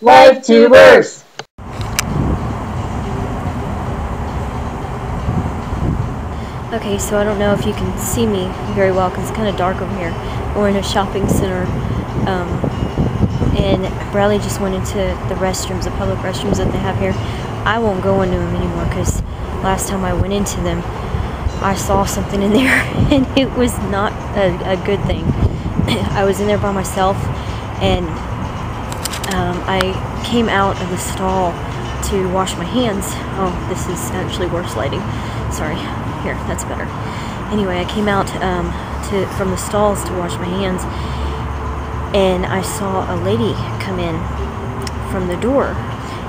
LIFETUBERS! Okay, so I don't know if you can see me very well because it's kind of dark over here. We're in a shopping center, and Bradley just went into the restrooms, the public restrooms that they have here. I won't go into them anymore because last time I went into them, I saw something in there, and it was not a good thing. I was in there by myself, and I came out of the stall to wash my hands. Oh, this is actually worse lighting. Sorry. Here, that's better. Anyway, I came out from the stalls to wash my hands, and I saw a lady come in from the door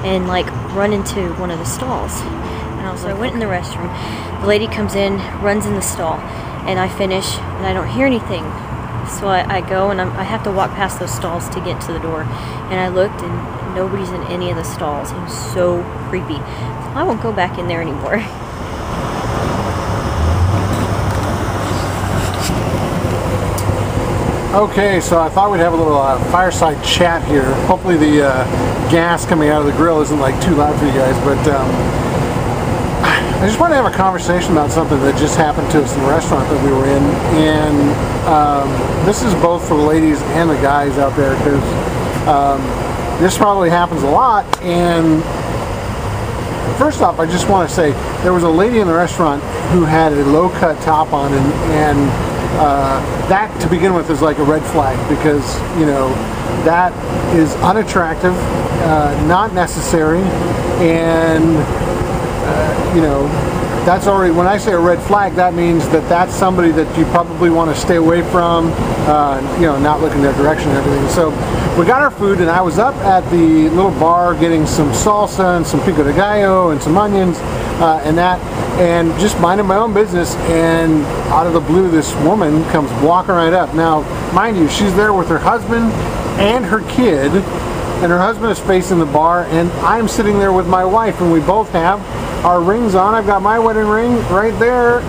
and like run into one of the stalls. And so I went in the restroom. The lady comes in, runs in the stall, and I finish, and I don't hear anything. So I go, and I have to walk past those stalls to get to the door. And I looked, and nobody's in any of the stalls. It was so creepy. So I won't go back in there anymore. Okay, so I thought we'd have a little fireside chat here. Hopefully the gas coming out of the grill isn't like too loud for you guys, but I just want to have a conversation about something that just happened to us in the restaurant that we were in, and this is both for the ladies and the guys out there, because this probably happens a lot. And first off, I just want to say there was a lady in the restaurant who had a low-cut top on, and that to begin with is like a red flag, because you know that is unattractive, not necessary, and you know that's already, when I say a red flag, that means that that's somebody that you probably want to stay away from, you know, not look in their direction and everything. So we got our food, and I was up at the little bar getting some salsa and some pico de gallo and some onions and just minding my own business, and out of the blue this woman comes walking right up. Now mind you, she's there with her husband and her kid, and her husband is facing the bar, and I'm sitting there with my wife, and we both have our rings on. I've got my wedding ring right there,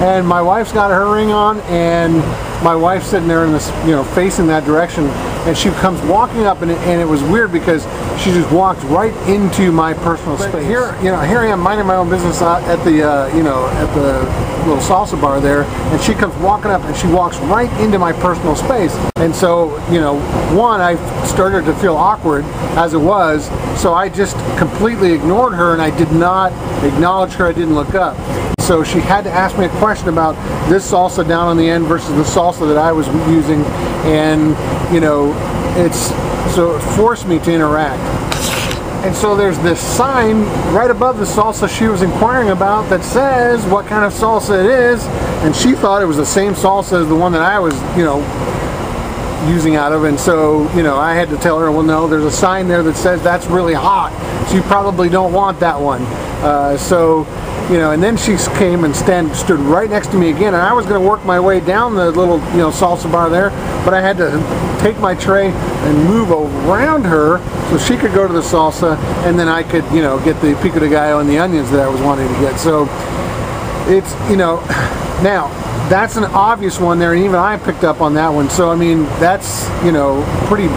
and my wife's got her ring on, and my wife's sitting there in this, you know, facing that direction, and she comes walking up, and it was weird because she just walked right into my personal space. But here, you know, here I am minding my own business at the, you know, at the little salsa bar there, and she comes walking up, and she walks right into my personal space. And so, you know, one, I started to feel awkward as it was, so I just completely ignored her, and I did not acknowledge her. I didn't look up. So she had to ask me a question about this salsa down on the end versus the salsa that I was using, and you know, so it forced me to interact. And so there's this sign right above the salsa she was inquiring about that says what kind of salsa it is, and she thought it was the same salsa as the one that I was, you know, using out of. And so, you know, I had to tell her, well, no, there's a sign there that says that's really hot, so you probably don't want that one. So, you know, and then she came and stood right next to me again, and I was going to work my way down the little, you know, salsa bar there, but I had to take my tray and move around her so she could go to the salsa, and then I could, you know, get the pico de gallo and the onions that I was wanting to get. So it's, you know, now that's an obvious one there, and even I picked up on that one. So I mean, that's, you know, pretty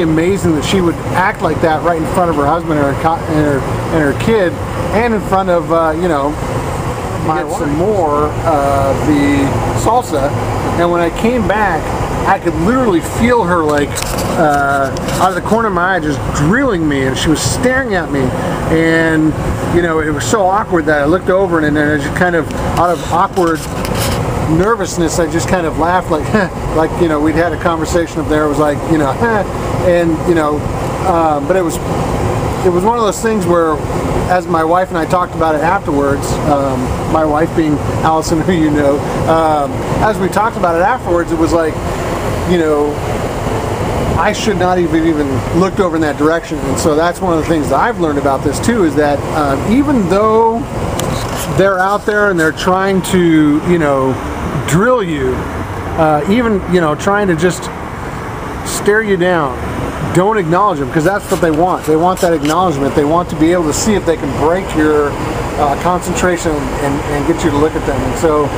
amazing that she would act like that right in front of her husband and her kid, and in front of, you know, get some more of the salsa. And when I came back, I could literally feel her, like, out of the corner of my eye, just drilling me, and she was staring at me, and you know, it was so awkward that I looked over, and then I just kind of, out of awkward nervousness, I just kind of laughed, like, like, you know, we'd had a conversation up there. It was like, you know, and you know, but it was one of those things where, as my wife and I talked about it afterwards, my wife being Allison, who you know, as we talked about it afterwards, it was like, you know, I should not even looked over in that direction. And so that's one of the things that I've learned about this too, is that even though they're out there and they're trying to, you know, drill you, even, you know, trying to just stare you down, don't acknowledge them, because that's what they want. They want that acknowledgement. They want to be able to see if they can break your concentration and get you to look at them. And so,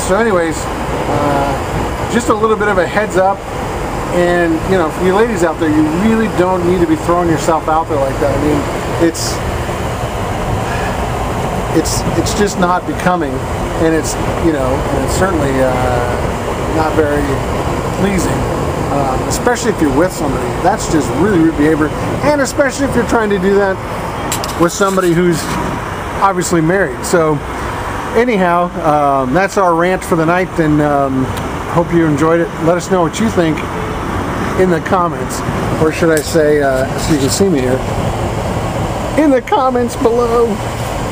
so anyways, just a little bit of a heads up. And you know, for you ladies out there, you really don't need to be throwing yourself out there like that. I mean, it's just not becoming, and it's, you know, and it's certainly not very pleasing, especially if you're with somebody. That's just really rude behavior, and especially if you're trying to do that with somebody who's obviously married. So anyhow, that's our rant for the night, and hope you enjoyed it. Let us know what you think in the comments, or should I say, so you can see me here, in the comments below.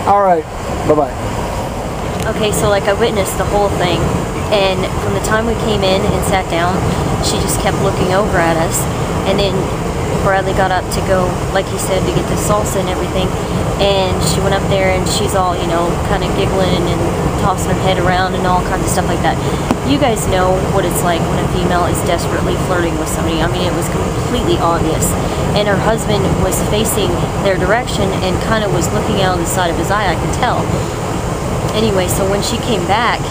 All right, bye-bye. Okay, so like I witnessed the whole thing, and from the time we came in and sat down, she just kept looking over at us, and then Bradley got up to go, like he said, to get the salsa and everything, and she went up there and she's all, you know, kind of giggling and tossing her head around and all kinds of stuff like that. You guys know what it's like when a female is desperately flirting with somebody. I mean, it was completely obvious, and her husband was facing their direction and kind of was looking out of the side of his eye, I could tell. Anyway, so when she came back,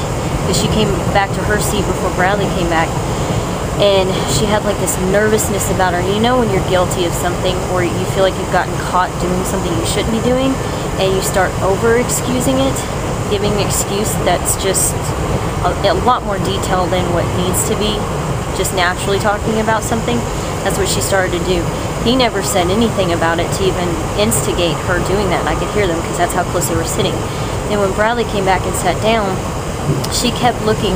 because she came back to her seat before Bradley came back, and she had like this nervousness about her. You know when you're guilty of something, or you feel like you've gotten caught doing something you shouldn't be doing, and you start over-excusing it, giving an excuse that's just a lot more detailed than what needs to be, just naturally talking about something. That's what she started to do. He never said anything about it to even instigate her doing that, and I could hear them because that's how close they were sitting. And when Bradley came back and sat down, she kept looking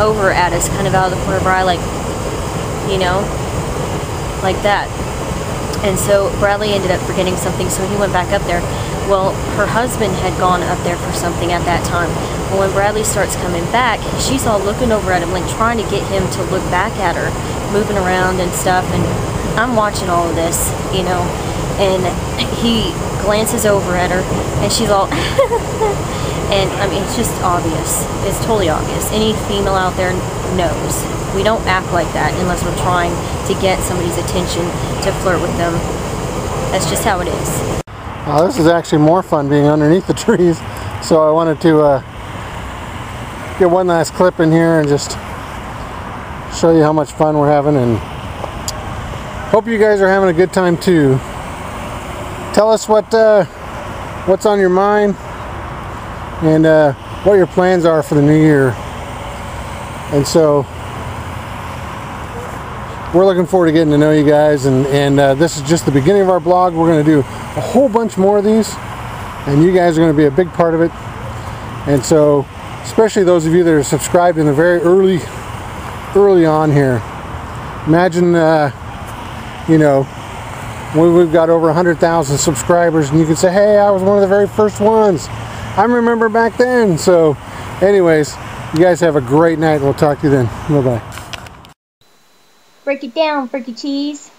over at us, kind of out of the corner of her eye, like, you know, like that. And so Bradley ended up forgetting something, so he went back up there. Well, her husband had gone up there for something at that time. Well, when Bradley starts coming back, she's all looking over at him, like trying to get him to look back at her, moving around and stuff, and I'm watching all of this, you know, and he glances over at her, and she's all and I mean, it's just obvious. It's totally obvious. Any female out there knows. We don't act like that unless we're trying to get somebody's attention, to flirt with them. That's just how it is. This is actually more fun being underneath the trees, so I wanted to get one last clip in here and just show you how much fun we're having, and hope you guys are having a good time too. Tell us what's on your mind, and what your plans are for the new year. And so we're looking forward to getting to know you guys, and this is just the beginning of our blog. We're going to do a whole bunch more of these, and you guys are going to be a big part of it. And so, especially those of you that are subscribed in the very early on here. Imagine, you know, when we've got over 100,000 subscribers, and you can say, hey, I was one of the very first ones. I remember back then. So anyways, you guys have a great night, and we'll talk to you then. Bye-bye. Break it down, freaky cheese.